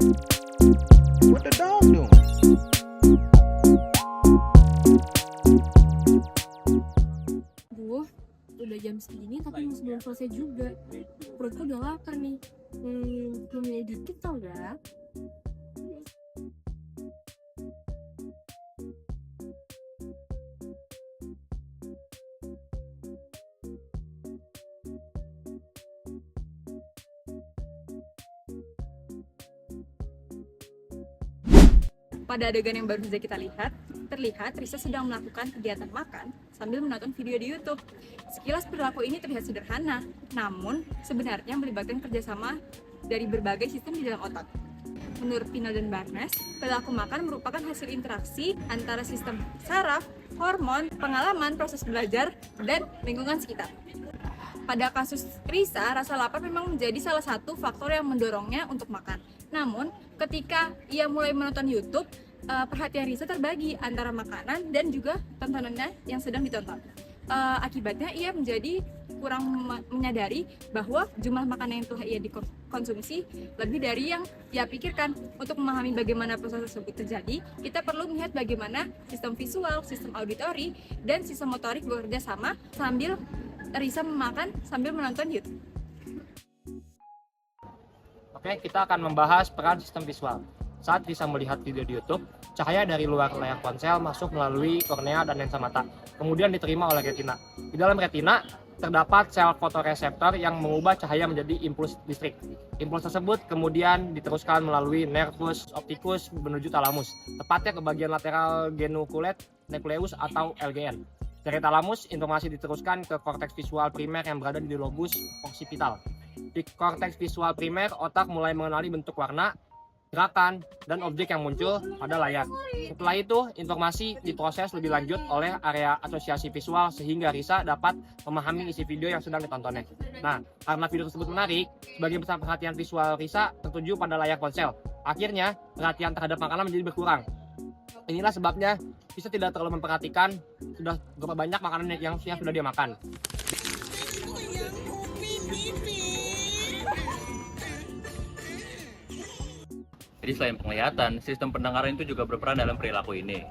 What the dog doing? Duh, udah jam segini tapi masih belum selesai juga. Perutku udah lapar nih. Belum dikit tau gak? Pada adegan yang baru saja kita lihat, terlihat Risa sedang melakukan kegiatan makan sambil menonton video di YouTube. Sekilas perilaku ini terlihat sederhana, namun sebenarnya melibatkan kerjasama dari berbagai sistem di dalam otak. Menurut Pino dan Barnes, perilaku makan merupakan hasil interaksi antara sistem saraf, hormon, pengalaman, proses belajar, dan lingkungan sekitar. Pada kasus Risa, rasa lapar memang menjadi salah satu faktor yang mendorongnya untuk makan. Namun, ketika ia mulai menonton YouTube, perhatian Risa terbagi antara makanan dan juga tontonannya yang sedang ditonton. Akibatnya ia menjadi kurang menyadari bahwa jumlah makanan yang telah ia dikonsumsi lebih dari yang ia pikirkan. Untuk memahami bagaimana proses tersebut terjadi, kita perlu melihat bagaimana sistem visual, sistem auditori, dan sistem motorik bekerja sama sambil Risa memakan sambil menonton YouTube. Oke, kita akan membahas peran sistem visual. Saat Risa melihat video di YouTube, cahaya dari luar layar ponsel masuk melalui kornea dan lensa mata, kemudian diterima oleh retina. Di dalam retina, terdapat sel fotoreseptor yang mengubah cahaya menjadi impuls listrik. Impuls tersebut kemudian diteruskan melalui nervus opticus menuju talamus, tepatnya ke bagian lateral genuculate nucleus atau LGN. Dari talamus, informasi diteruskan ke korteks visual primer yang berada di lobus occipital. Di korteks visual primer, otak mulai mengenali bentuk warna, gerakan, dan objek yang muncul pada layar. Setelah itu, informasi diproses lebih lanjut oleh area asosiasi visual sehingga Risa dapat memahami isi video yang sedang ditontonnya. Nah, karena video tersebut menarik, sebagian besar perhatian visual Risa tertuju pada layar ponsel. Akhirnya, perhatian terhadap makanan menjadi berkurang. Inilah sebabnya Risa tidak terlalu memperhatikan sudah berapa banyak makanan yang sudah dia makan. Jadi selain penglihatan, sistem pendengaran itu juga berperan dalam perilaku ini.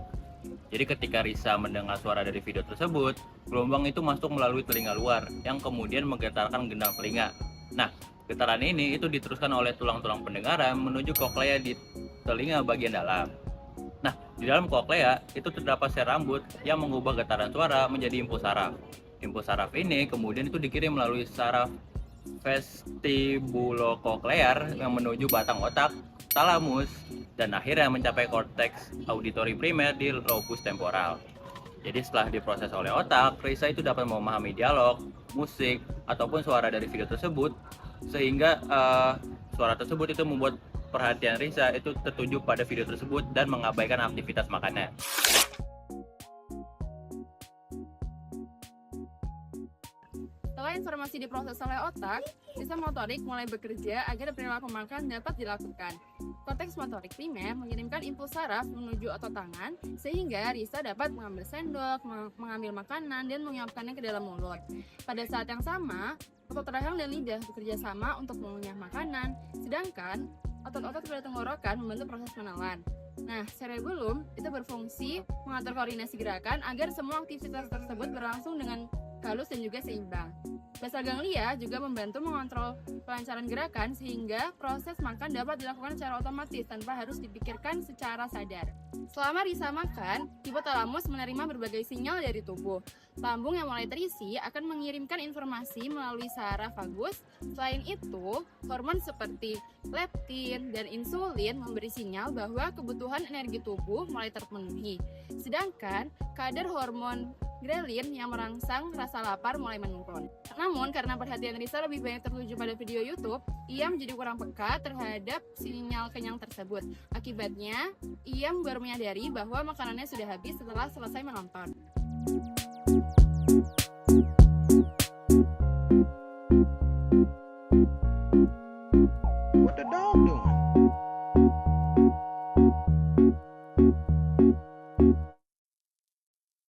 Jadi ketika Risa mendengar suara dari video tersebut, gelombang itu masuk melalui telinga luar yang kemudian menggetarkan gendang telinga. Nah, getaran ini itu diteruskan oleh tulang-tulang pendengaran menuju koklea di telinga bagian dalam. Nah, di dalam koklea itu terdapat sel rambut yang mengubah getaran suara menjadi impuls saraf. Impuls saraf ini kemudian itu dikirim melalui saraf vestibulokoklear yang menuju batang otak, talamus, dan akhirnya mencapai korteks auditori primer di lobus temporal. Jadi setelah diproses oleh otak, Risa itu dapat memahami dialog, musik, ataupun suara dari video tersebut, sehingga suara tersebut itu membuat perhatian Risa itu tertuju pada video tersebut dan mengabaikan aktivitas makannya. Setelah informasi diproses oleh otak, sistem motorik mulai bekerja agar perilaku makan dapat dilakukan. Korteks motorik primer mengirimkan impuls saraf menuju otot tangan sehingga Risa dapat mengambil sendok, mengambil makanan, dan menyiapkannya ke dalam mulut. Pada saat yang sama, otot rahang dan lidah bekerja sama untuk mengunyah makanan, sedangkan otot-otot pada tenggorokan membantu proses penelan. Nah, cerebellum itu berfungsi mengatur koordinasi gerakan agar semua aktivitas tersebut berlangsung dengan halus dan juga seimbang. Basal ganglia juga membantu mengontrol kelancaran gerakan sehingga proses makan dapat dilakukan secara otomatis tanpa harus dipikirkan secara sadar. Selama Risa makan, hipotalamus menerima berbagai sinyal dari tubuh. Lambung yang mulai terisi akan mengirimkan informasi melalui saraf vagus. Selain itu, hormon seperti leptin dan insulin memberi sinyal bahwa kebutuhan energi tubuh mulai terpenuhi. Sedangkan kadar hormon grelin yang merangsang rasa lapar mulai menurun. Namun, karena perhatian Risa lebih banyak tertuju pada video YouTube, ia menjadi kurang peka terhadap sinyal kenyang tersebut. Akibatnya, ia baru menyadari bahwa makanannya sudah habis setelah selesai menonton.